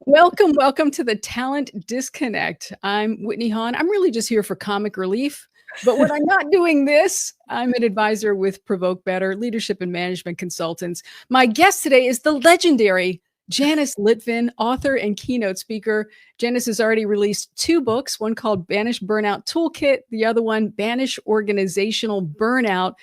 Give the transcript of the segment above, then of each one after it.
Welcome to the Talent Disconnect. I'm Whitney Han. I'm really just here for comic relief. But when I'm not doing this, I'm an advisor with Provoke Better, leadership and management consultants. My guest today is the legendary Janice Litvin, author and keynote speaker. Janice has already released 2 books, one called Banish Burnout Toolkit, the other one, Banish Organizational Burnout.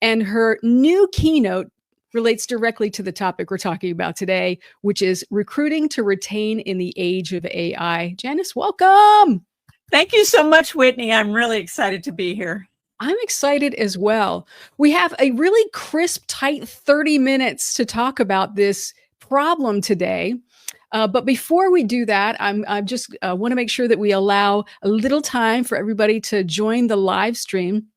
And her new keynote relates directly to the topic we're talking about today, which is recruiting to retain in the age of AI. Janice, welcome. Thank you so much, Whitney. I'm really excited to be here. I'm excited as well. We have a really crisp, tight 30 minutes to talk about this problem today. But before we do that, I just want to make sure that we allow a little time for everybody to join the live stream.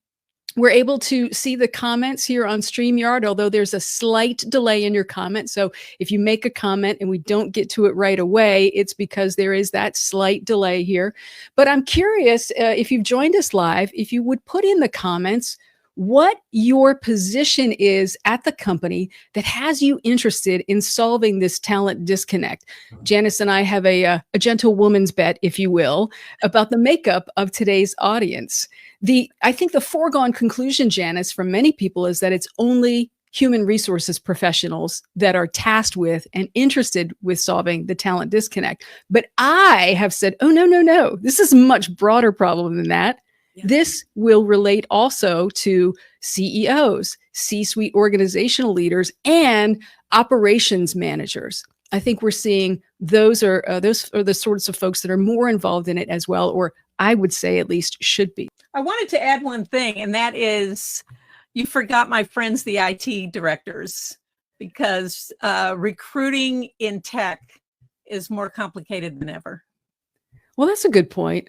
We're able to see the comments here on StreamYard, although there's a slight delay in your comment. So if you make a comment and we don't get to it right away, it's because there is that slight delay here. But I'm curious if you've joined us live, if you would put in the comments what your position is at the company that has you interested in solving this talent disconnect. Janice and I have a gentlewoman's bet, if you will, about the makeup of today's audience. I think the foregone conclusion, Janice, from many people is that it's only human resources professionals that are tasked with and interested with solving the talent disconnect. But I have said, oh, no. This is a much broader problem than that. Yeah. This will relate also to CEOs, C-suite organizational leaders, and operations managers. I think we're seeing those are the sorts of folks that are more involved in it as well, or I would say at least should be. I wanted to add one thing, and that is you forgot my friends, the IT directors, because recruiting in tech is more complicated than ever. Well, that's a good point.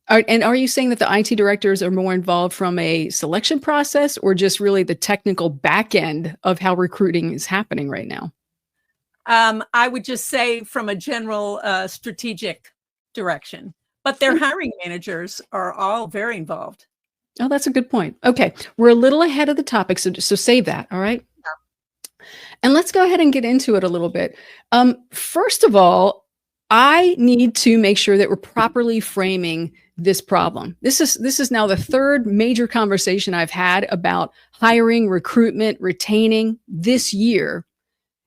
And are you saying that the IT directors are more involved from a selection process or just really the technical back end of how recruiting is happening right now? I would just say from a general strategic direction, but their hiring managers are all very involved. Oh, that's a good point. Okay, we're a little ahead of the topic, so save that, all right? Yeah. And let's go ahead and get into it a little bit. First of all, I need to make sure that we're properly framing this problem. This is now the 3rd major conversation I've had about hiring, recruitment, retaining this year.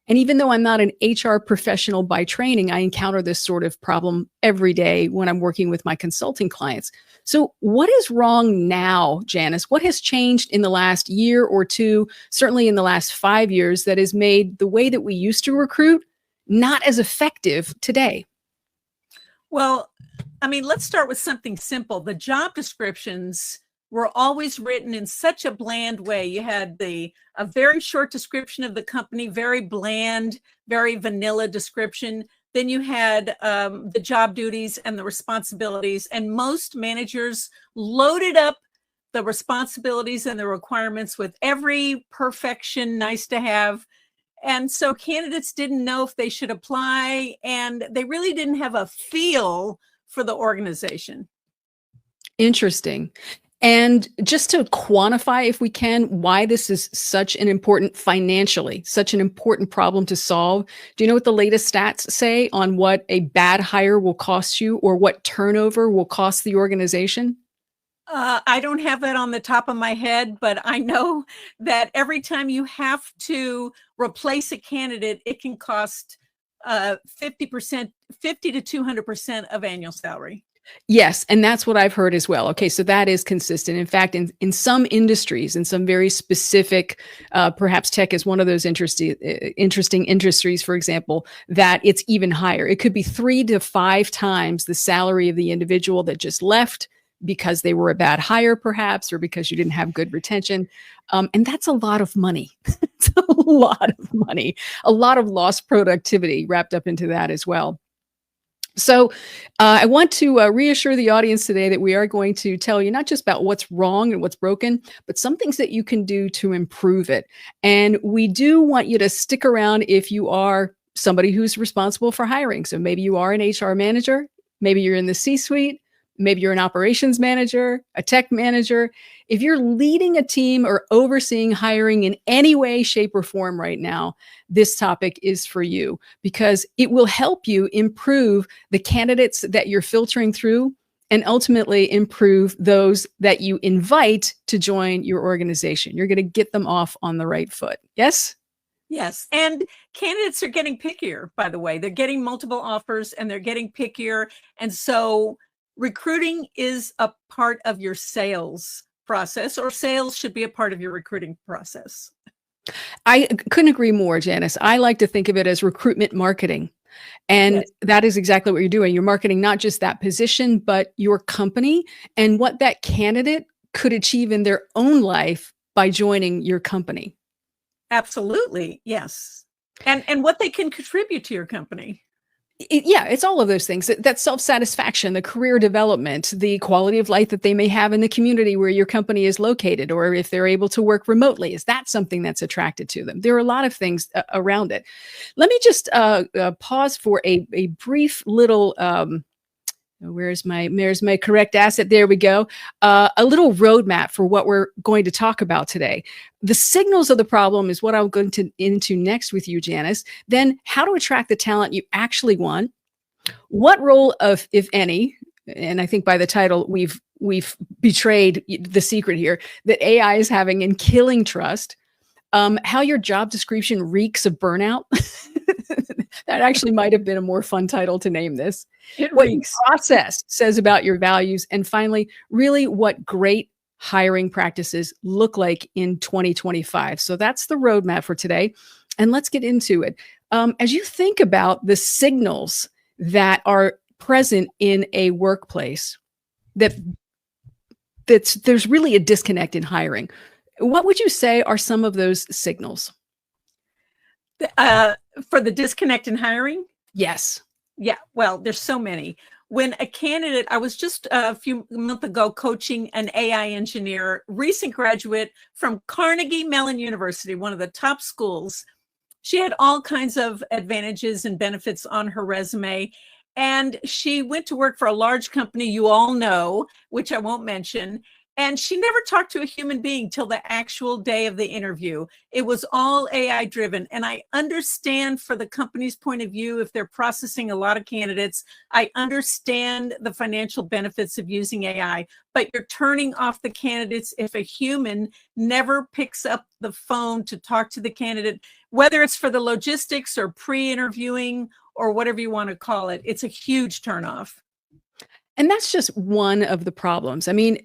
And even though I'm not an HR professional by training, I encounter this sort of problem every day when I'm working with my consulting clients. So what is wrong now, Janice? What has changed in the last year or two, certainly in the last 5 years, that has made the way that we used to recruit not as effective today? Well, I mean, let's start with something simple. The job descriptions were always written in such a bland way. You had a very short description of the company, very bland, very vanilla description. Then you had the job duties and the responsibilities, and most managers loaded up the responsibilities and the requirements with every perfection, nice to have. And so candidates didn't know if they should apply, and they really didn't have a feel for the organization. Interesting. And just to quantify, if we can, why this is such an important financially, such an important problem to solve. Do you know what the latest stats say on what a bad hire will cost you or what turnover will cost the organization? I don't have that on the top of my head, but I know that every time you have to replace a candidate, it can cost 50% to 200% of annual salary. Yes, and that's what I've heard as well. Okay, so that is consistent. In fact, in some industries, in some very specific, perhaps tech is one of those interesting industries, for example, that it's even higher. It could be 3 to 5 times the salary of the individual that just left because they were a bad hire, perhaps, or because you didn't have good retention. And that's a lot of money. It's a lot of money, a lot of lost productivity wrapped up into that as well. So I want to reassure the audience today that we are going to tell you not just about what's wrong and what's broken, but some things that you can do to improve it. And we do want you to stick around if you are somebody who's responsible for hiring. So maybe you are an HR manager, maybe you're in the C-suite, maybe you're an operations manager, a tech manager. If you're leading a team or overseeing hiring in any way, shape, or form right now, this topic is for you because it will help you improve the candidates that you're filtering through and ultimately improve those that you invite to join your organization. You're going to get them off on the right foot. Yes? Yes. And candidates are getting pickier, by the way. They're getting multiple offers and they're getting pickier. And so recruiting is a part of your sales process, or sales should be a part of your recruiting process. I couldn't agree more, Janice. I like to think of it as recruitment marketing. And Yes. that is exactly what you're doing. You're marketing not just that position, but your company and what that candidate could achieve in their own life by joining your company. Absolutely. Yes. And what they can contribute to your company. It's all of those things. That self-satisfaction, the career development, the quality of life that they may have in the community where your company is located, or if they're able to work remotely. Is that something that's attracted to them? There are a lot of things around it. Let me just pause for a brief little where's my correct asset? There we go. A little roadmap for what we're going to talk about today. The signals of the problem is what I'm going to into next with you, Janice. Then how to attract the talent you actually want. What role of, if any, and I think by the title we've betrayed the secret here, that AI is having in killing trust. How your job description reeks of burnout. That actually might have been a more fun title to name this. What your process says about your values. And finally, really what great hiring practices look like in 2025. So that's the roadmap for today. And let's get into it. As you think about the signals that are present in a workplace, there's really a disconnect in hiring. What would you say are some of those signals? For the disconnect in hiring? Yes. Yeah, well, there's so many. When a candidate, I was just a few months ago coaching an AI engineer, recent graduate from Carnegie Mellon University, one of the top schools. She had all kinds of advantages and benefits on her resume. And she went to work for a large company you all know, which I won't mention. And she never talked to a human being till the actual day of the interview. It was all AI driven. And I understand for the company's point of view, if they're processing a lot of candidates, I understand the financial benefits of using AI, but you're turning off the candidates if a human never picks up the phone to talk to the candidate, whether it's for the logistics or pre-interviewing or whatever you want to call it. It's a huge turnoff. And that's just one of the problems. I mean,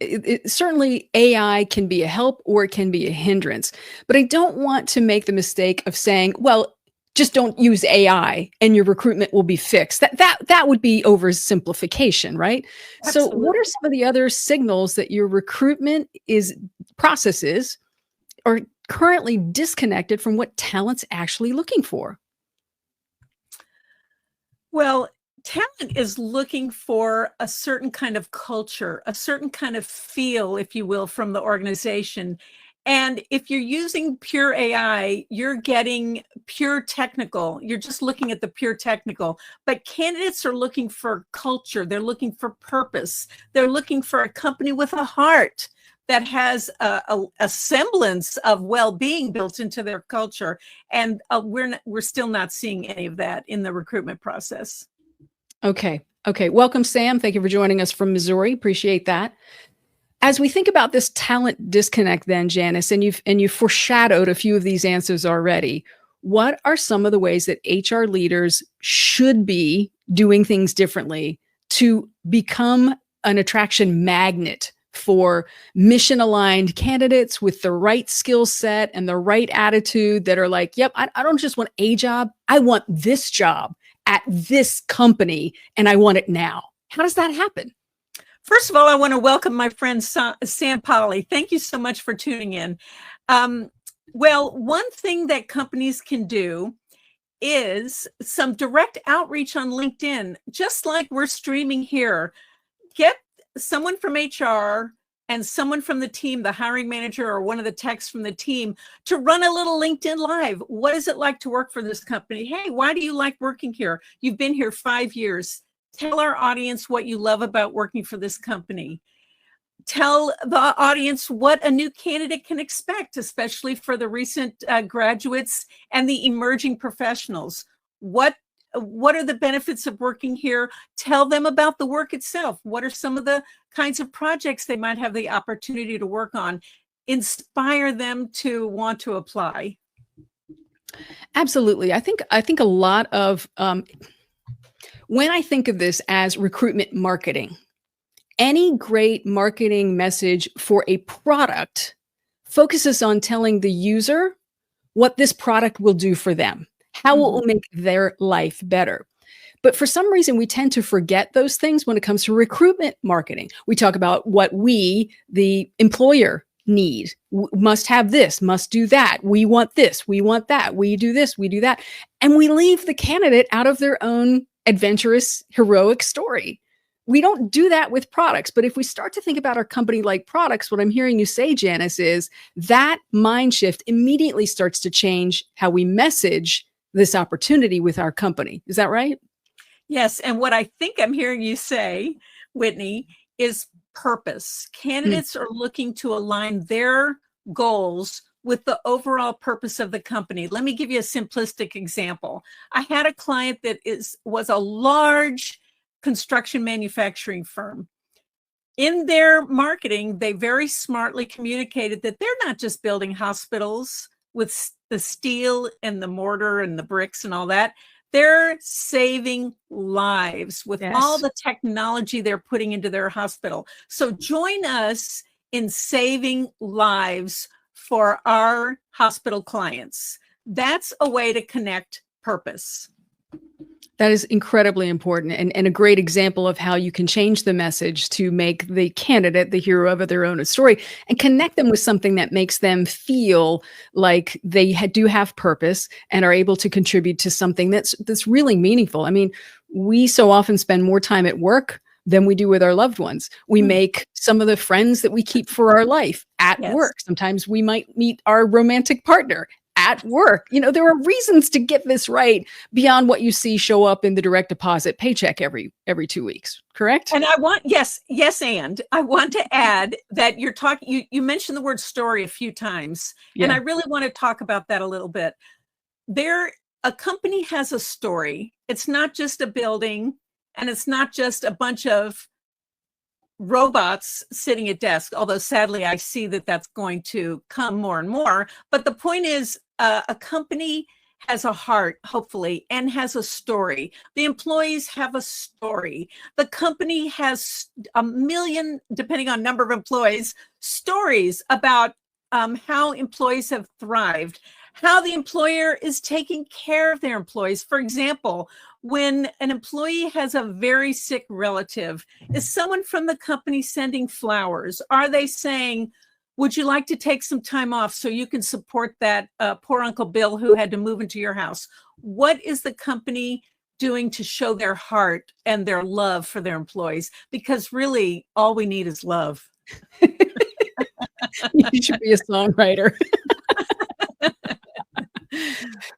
certainly AI can be a help or it can be a hindrance, but I don't want to make the mistake of saying, well, just don't use AI and your recruitment will be fixed. That would be oversimplification, right? Absolutely. So what are some of the other signals that your recruitment processes are currently disconnected from what talent's actually looking for? Well, talent is looking for a certain kind of culture, a certain kind of feel, if you will, from the organization. And if you're using pure AI, you're getting pure technical. You're just looking at the pure technical. But candidates are looking for culture. They're looking for purpose. They're looking for a company with a heart that has a semblance of well-being built into their culture. And we're still not seeing any of that in the recruitment process. Okay. Welcome, Sam. Thank you for joining us from Missouri. Appreciate that. As we think about this talent disconnect then, Janice, and you've foreshadowed a few of these answers already, what are some of the ways that HR leaders should be doing things differently to become an attraction magnet for mission-aligned candidates with the right skill set and the right attitude that are like, yep, I don't just want a job, I want this job at this company, and I want it now. How does that happen? First of all, I want to welcome my friend Sam Polly. Thank you so much for tuning in. Well, one thing that companies can do is some direct outreach on LinkedIn, just like we're streaming here. Get someone from HR and someone from the team, the hiring manager or one of the techs from the team, to run a little LinkedIn Live. What is it like to work for this company? Hey, why do you like working here? You've been here 5 years. Tell our audience what you love about working for this company. Tell the audience what a new candidate can expect, especially for the recent graduates and the emerging professionals. What are the benefits of working here? Tell them about the work itself. What are some of the kinds of projects they might have the opportunity to work on? Inspire them to want to apply. Absolutely. I think a lot of when I think of this as recruitment marketing, any great marketing message for a product focuses on telling the user what this product will do for them, how it will make their life better. But for some reason, we tend to forget those things when it comes to recruitment marketing. We talk about what we, the employer, need, must have this, must do that. We want this, we want that. We do this, we do that. And we leave the candidate out of their own adventurous, heroic story. We don't do that with products. But if we start to think about our company like products, what I'm hearing you say, Janice, is that mind shift immediately starts to change how we message this opportunity with our company. Is that right? Yes. And what I think I'm hearing you say, Whitney, is purpose. Candidates are looking to align their goals with the overall purpose of the company. Let me give you a simplistic example. I had a client that was a large construction manufacturing firm. In their marketing, they very smartly communicated that they're not just building hospitals with the steel and the mortar and the bricks and all that. They're saving lives with all the technology they're putting into their hospital. So join us in saving lives for our hospital clients. That's a way to connect purpose. That is incredibly important and a great example of how you can change the message to make the candidate the hero of their own story and connect them with something that makes them feel like they do have purpose and are able to contribute to something that's really meaningful. I mean, we so often spend more time at work than we do with our loved ones. We make some of the friends that we keep for our life at work. Sometimes we might meet our romantic partner at work. You know, there are reasons to get this right beyond what you see show up in the direct deposit paycheck every 2 weeks, correct? And I want, and I want to add that you're talking, you mentioned the word story a few times, and I really want to talk about that a little bit. A company has a story. It's not just a building, and it's not just a bunch of robots sitting at desks, although sadly I see that that's going to come more and more. But the point is, a company has a heart, hopefully, and has a story. The employees have a story. The company has a million, depending on number of employees, stories about how employees have thrived, how the employer is taking care of their employees. For example, when an employee has a very sick relative, is someone from the company sending flowers? Are they saying, would you like to take some time off so you can support that poor Uncle Bill who had to move into your house? What is the company doing to show their heart and their love for their employees? Because really, all we need is love. You should be a songwriter.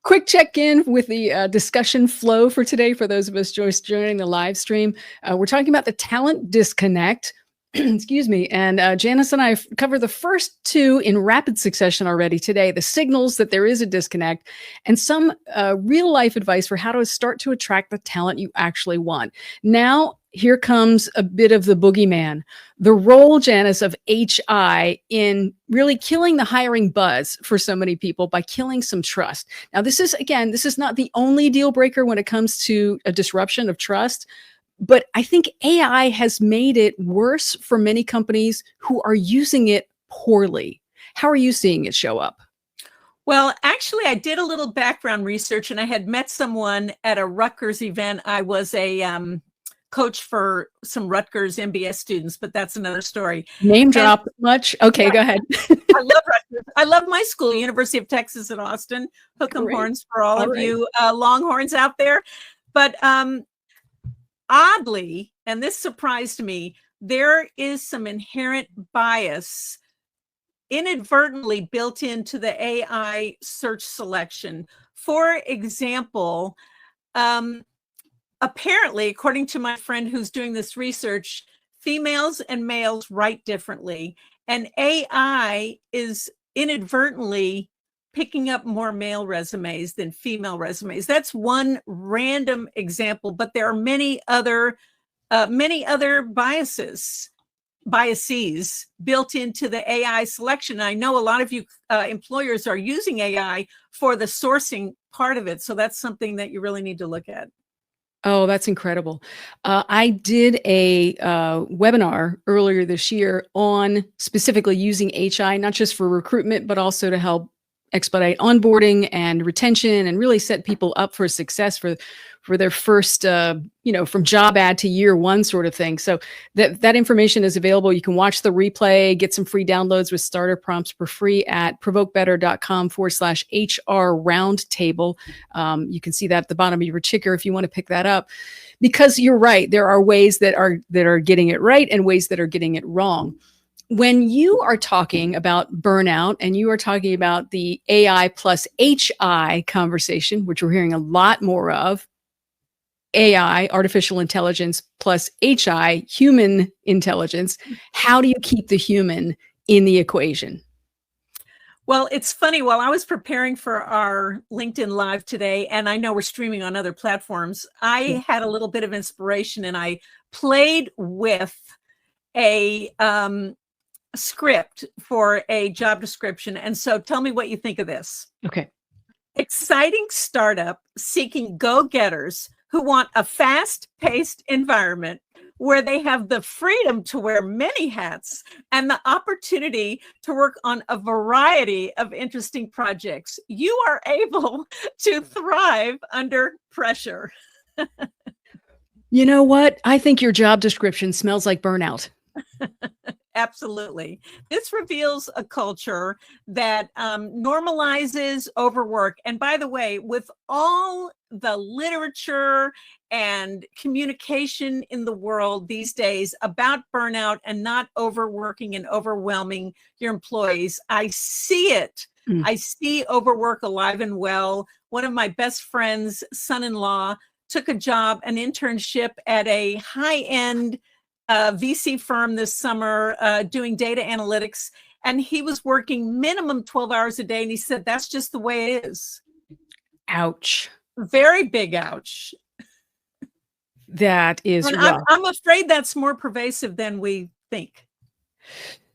Quick check-in with the discussion flow for today for those of us just joining the live stream. We're talking about the talent disconnect. Excuse me. And Janice and I have covered the first two in rapid succession already today, the signals that there is a disconnect and some real life advice for how to start to attract the talent you actually want. Now, here comes a bit of the boogeyman, the role, Janice, of HI in really killing the hiring buzz for so many people by killing some trust. Now, this is not the only deal breaker when it comes to a disruption of trust. But I think AI has made it worse for many companies who are using it poorly. How are you seeing it show up? Well, actually, I did a little background research and I had met someone at a Rutgers event. I was a coach for some Rutgers MBS students, but that's another story. Name drop much? Okay, go ahead. I love Rutgers. I love my school, University of Texas at Austin. Hook 'em horns for all of you Longhorns out there. But oddly, and this surprised me, there is some inherent bias inadvertently built into the AI search selection. For example, apparently, according to my friend who's doing this research, females and males write differently, and AI is inadvertently picking up more male resumes than female resumes. That's one random example, but there are many other biases built into the AI selection. I know a lot of you employers are using AI for the sourcing part of it, so that's something that you really need to look at. Oh, that's incredible. I did a webinar earlier this year on specifically using HI, not just for recruitment, but also to help expedite onboarding and retention and really set people up for success for their first, from job ad to year one sort of thing. So that information is available. You can watch the replay, get some free downloads with starter prompts for free at provokebetter.com/HR roundtable. You can see that at the bottom of your ticker if you want to pick that up, because you're right. There are ways that are getting it right and ways that are getting it wrong. When you are talking about burnout and you are talking about the AI plus HI conversation, which we're hearing a lot more of, AI, artificial intelligence, plus HI, human intelligence, how do you keep the human in the equation? Well, it's funny. While I was preparing for our LinkedIn Live today, and I know we're streaming on other platforms, I had a little bit of inspiration and I played with a script for a job description. And so tell me what you think of this. Okay. Exciting startup seeking go-getters who want a fast-paced environment where they have the freedom to wear many hats and the opportunity to work on a variety of interesting projects. You are able to thrive under pressure. You know what? I think your job description smells like burnout. Absolutely. This reveals a culture that normalizes overwork. And by the way, with all the literature and communication in the world these days about burnout and not overworking and overwhelming your employees, I see it. I see overwork alive and well. One of my best friends' son-in-law took an internship at a high-end VC firm this summer doing data analytics, and he was working minimum 12 hours a day, and he said that's just the way it is. Ouch. Very big ouch. That is rough. I'm afraid that's more pervasive than we think.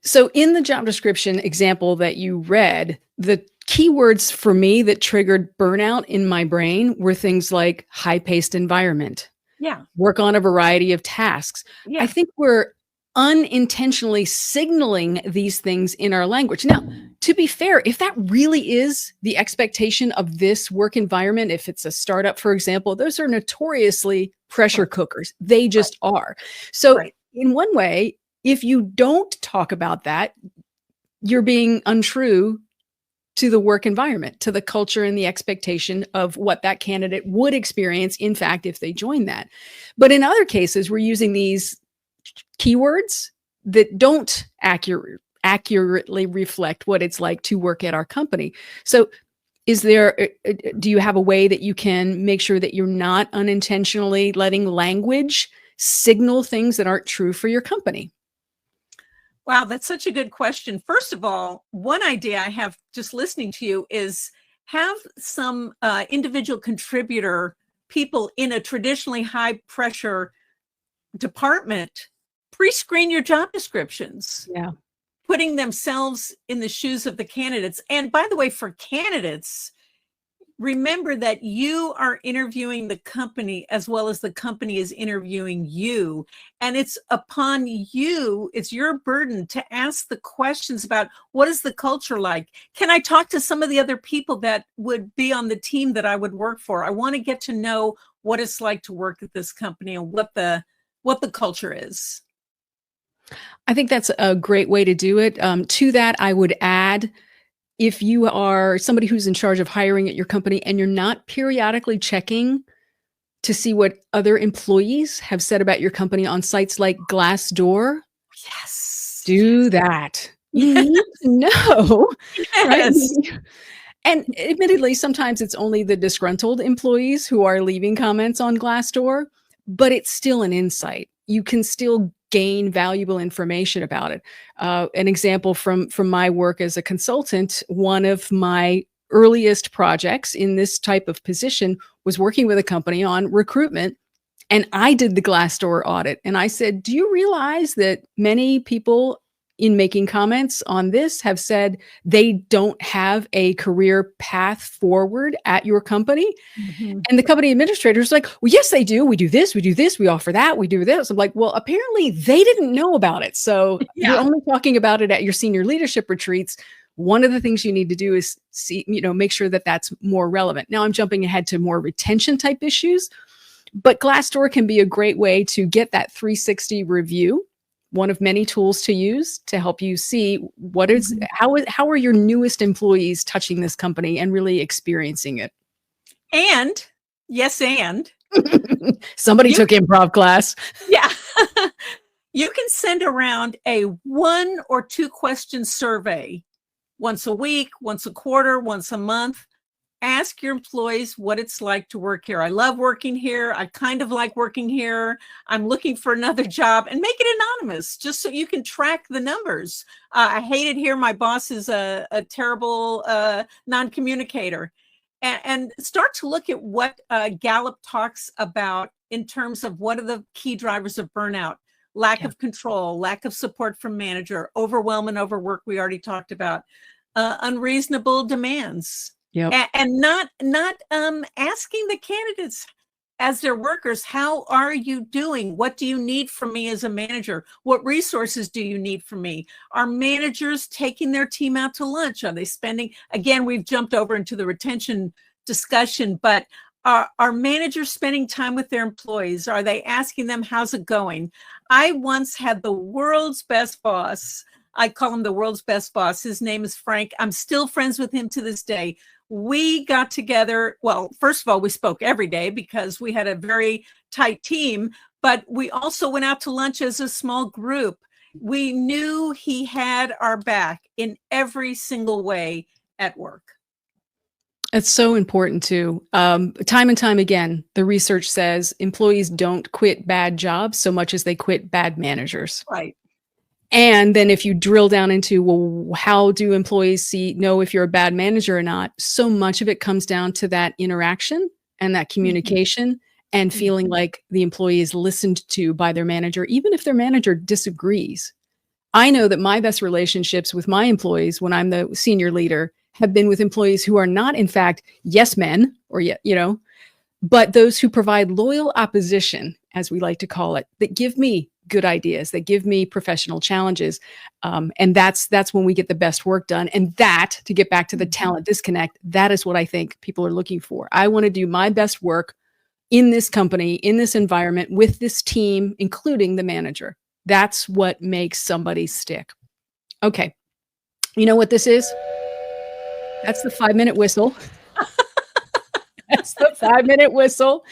So in the job description example that you read, the keywords for me that triggered burnout in my brain were things like high-paced environment. Yeah. Work on a variety of tasks. Yeah. I think we're unintentionally signaling these things in our language. Now, to be fair, if that really is the expectation of this work environment, if it's a startup, for example, those are notoriously pressure cookers. They just are. So in one way, if you don't talk about that, you're being untrue to the work environment, to the culture and the expectation of what that candidate would experience, in fact, if they join that. But in other cases, we're using these keywords that don't accurately reflect what it's like to work at our company. So do you have a way that you can make sure that you're not unintentionally letting language signal things that aren't true for your company? Wow, that's such a good question. First of all, one idea I have just listening to you is have some individual contributor people in a traditionally high pressure department pre-screen your job descriptions. Yeah. Putting themselves in the shoes of the candidates. And by the way, for candidates, remember that you are interviewing the company as well as the company is interviewing you. And it's upon you, it's your burden to ask the questions about what is the culture like? Can I talk to some of the other people that would be on the team that I would work for? I want to get to know what it's like to work at this company and what the culture is. I think that's a great way to do it. To that, I would add, if you are somebody who's in charge of hiring at your company and you're not periodically checking to see what other employees have said about your company on sites like Glassdoor, do that. You need to know. Yes. Right? And admittedly, sometimes it's only the disgruntled employees who are leaving comments on Glassdoor, but it's still an insight. You can still gain valuable information about it. An example from my work as a consultant, one of my earliest projects in this type of position was working with a company on recruitment. And I did the Glassdoor audit. And I said, do you realize that many people in making comments on this have said they don't have a career path forward at your company? Mm-hmm. And the company administrator is like, well, yes, they do. We do this, we offer that, we do this. I'm like, well, apparently they didn't know about it. So you're only talking about it at your senior leadership retreats. One of the things you need to do is make sure that that's more relevant. Now I'm jumping ahead to more retention type issues, but Glassdoor can be a great way to get that 360 review. One of many tools to use to help you see how are your newest employees touching this company and really experiencing it. And somebody took improv class. Yeah. You can send around a 1 or 2 question survey once a week, once a quarter, once a month. Ask your employees what it's like to work here. I love working here. I kind of like working here. I'm looking for another job, and make it anonymous just so you can track the numbers. I hate it here. My boss is a terrible non-communicator. And start to look at what Gallup talks about in terms of what are the key drivers of burnout. Lack of control, lack of support from manager, overwhelm and overwork we already talked about, unreasonable demands. Yep. And not asking the candidates as their workers, how are you doing? What do you need from me as a manager? What resources do you need from me? Are managers taking their team out to lunch? Are they spending, again, we've jumped over into the retention discussion, but are managers spending time with their employees? Are they asking them, how's it going? I once had the world's best boss. I call him the world's best boss. His name is Frank. I'm still friends with him to this day. We got together. Well, first of all, we spoke every day because we had a very tight team, but we also went out to lunch as a small group. We knew he had our back in every single way at work. It's so important too. Time and time again, the research says employees don't quit bad jobs so much as they quit bad managers. Right. And then if you drill down into, well, how do employees know if you're a bad manager or not? So much of it comes down to that interaction and that communication and feeling like the employee is listened to by their manager, even if their manager disagrees. I know that my best relationships with my employees when I'm the senior leader have been with employees who are not, in fact, yes men or, but those who provide loyal opposition, as we like to call it, that give me good ideas, that give me professional challenges. And that's when we get the best work done. And that, to get back to the talent disconnect, that is what I think people are looking for. I want to do my best work in this company, in this environment, with this team, including the manager. That's what makes somebody stick. Okay. You know what this is? That's the 5-minute whistle. That's the 5-minute whistle.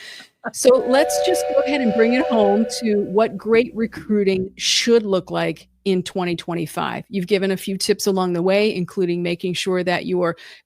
So let's just go ahead and bring it home to what great recruiting should look like in 2025. You've given a few tips along the way, including making sure that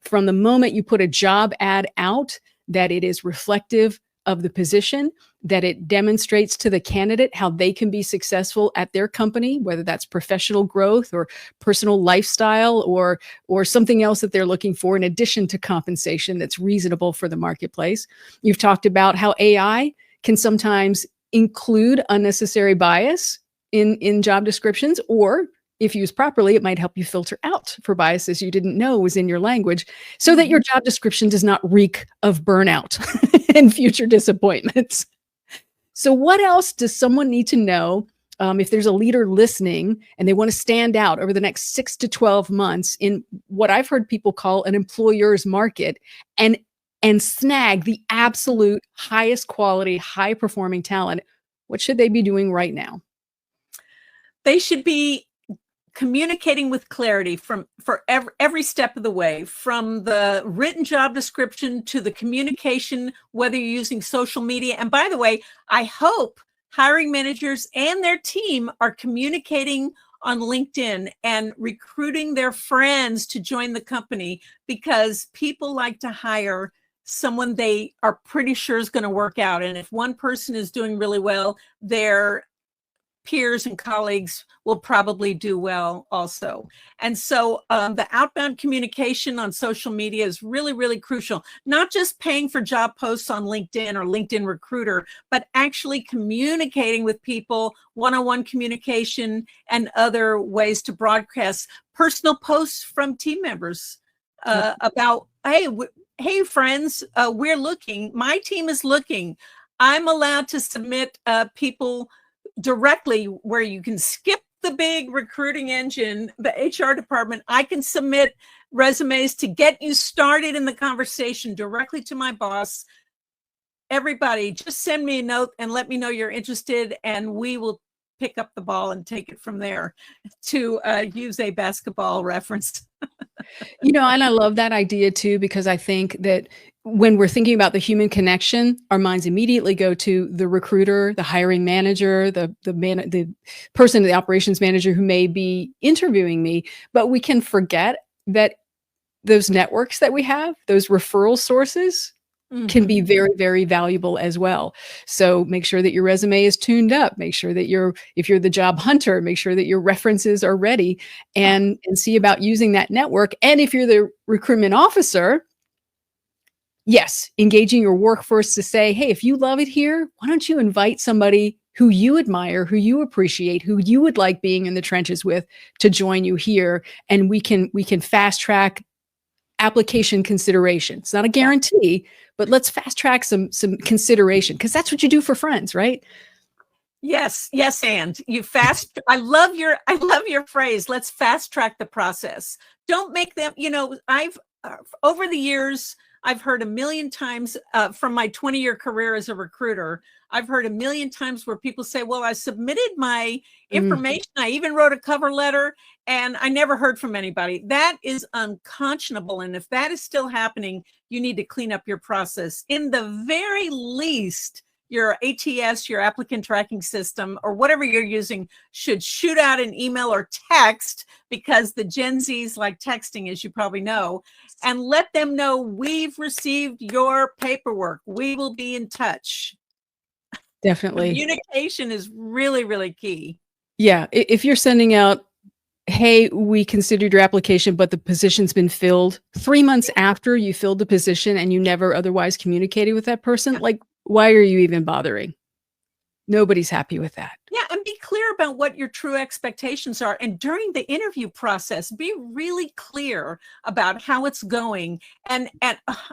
from the moment you put a job ad out, that it is reflective of the position, that it demonstrates to the candidate how they can be successful at their company, whether that's professional growth or personal lifestyle or something else that they're looking for in addition to compensation that's reasonable for the marketplace. You've talked about how AI can sometimes include unnecessary bias in job descriptions, or if used properly, it might help you filter out for biases you didn't know was in your language so that your job description does not reek of burnout and future disappointments. So what else does someone need to know if there's a leader listening and they want to stand out over the next 6 to 12 months in what I've heard people call an employer's market and snag the absolute highest quality, high performing talent? What should they be doing right now? They should be communicating with clarity for every step of the way, from the written job description to the communication, whether you're using social media. And by the way, I hope hiring managers and their team are communicating on LinkedIn and recruiting their friends to join the company, because people like to hire someone they are pretty sure is going to work out. And if one person is doing really well, their peers and colleagues will probably do well also. And so the outbound communication on social media is really, really crucial. Not just paying for job posts on LinkedIn or LinkedIn Recruiter, but actually communicating with people, one-on-one communication, and other ways to broadcast personal posts from team members about, hey, friends, we're looking. My team is looking. I'm allowed to submit people directly, where you can skip the big recruiting engine, the HR department. I can submit resumes to get you started in the conversation directly to my boss. Everybody, just send me a note and let me know you're interested, and we will pick up the ball and take it from there, to use a basketball reference. And I love that idea too, because I think that when we're thinking about the human connection, our minds immediately go to the recruiter, the hiring manager, the person, the operations manager who may be interviewing me. But we can forget that those networks that we have, those referral sources, can be very, very valuable as well. So make sure that your resume is tuned up. Make sure that if you're the job hunter, make sure that your references are ready, and see about using that network. And if you're the recruitment officer, yes, engaging your workforce to say, hey, if you love it here, why don't you invite somebody who you admire, who you appreciate, who you would like being in the trenches with, to join you here, and we can fast track application consideration. It's not a guarantee, but let's fast track some consideration, because that's what you do for friends, right? Yes, and I love your phrase. Let's fast track the process. Don't make them, I've over the years, I've heard a million times from my 20-year career as a recruiter, I've heard a million times where people say, well, I submitted my information. I even wrote a cover letter, and I never heard from anybody. That is unconscionable. And if that is still happening, you need to clean up your process. In the very least, your ATS, your applicant tracking system, or whatever you're using, should shoot out an email or text, because the Gen Zs like texting, as you probably know, and let them know, we've received your paperwork. We will be in touch. Definitely. Communication is really, really key. Yeah. If you're sending out, hey, we considered your application, but the position's been filled 3 months after you filled the position and you never otherwise communicated with that person, like, why are you even bothering? Nobody's happy with that. Yeah, and be clear about what your true expectations are. And during the interview process, be really clear about how it's going. And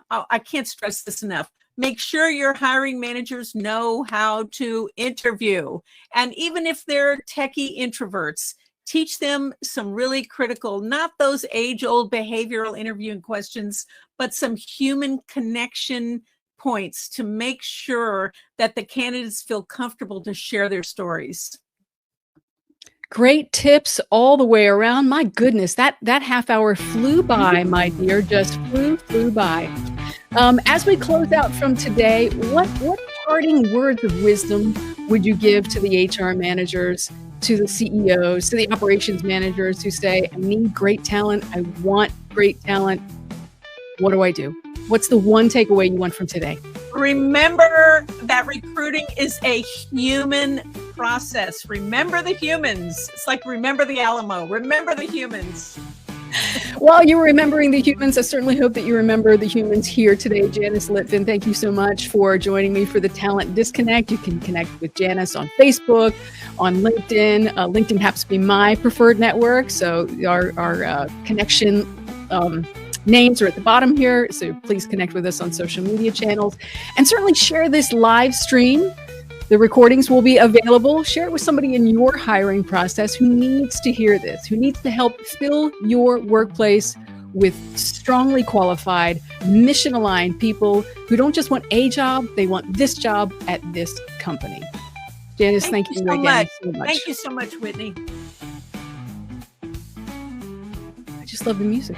I can't stress this enough. Make sure your hiring managers know how to interview. And even if they're techie introverts, teach them some really critical, not those age-old behavioral interviewing questions, but some human connection points to make sure that the candidates feel comfortable to share their stories. Great tips all the way around. My goodness, that half hour flew by, my dear, just flew by. As we close out from today, what parting words of wisdom would you give to the HR managers, to the CEOs, to the operations managers who say, I need great talent, I want great talent, what do I do? What's the one takeaway you want from today? Remember that recruiting is a human process. Remember the humans. It's like remember the Alamo. Remember the humans. While you're remembering the humans, I certainly hope that you remember the humans here today. Janice Litvin, thank you so much for joining me for the Talent Disconnect. You can connect with Janice on Facebook, on LinkedIn. LinkedIn happens to be my preferred network, so our connection names are at the bottom here, so please connect with us on social media channels, and certainly share this live stream. The recordings will be available. Share it with somebody in your hiring process who needs to hear this, who needs to help fill your workplace with strongly qualified, mission-aligned people who don't just want a job, they want this job at this company. Janice, thank you again so much. Thank you so much, Whitney. I just love the music.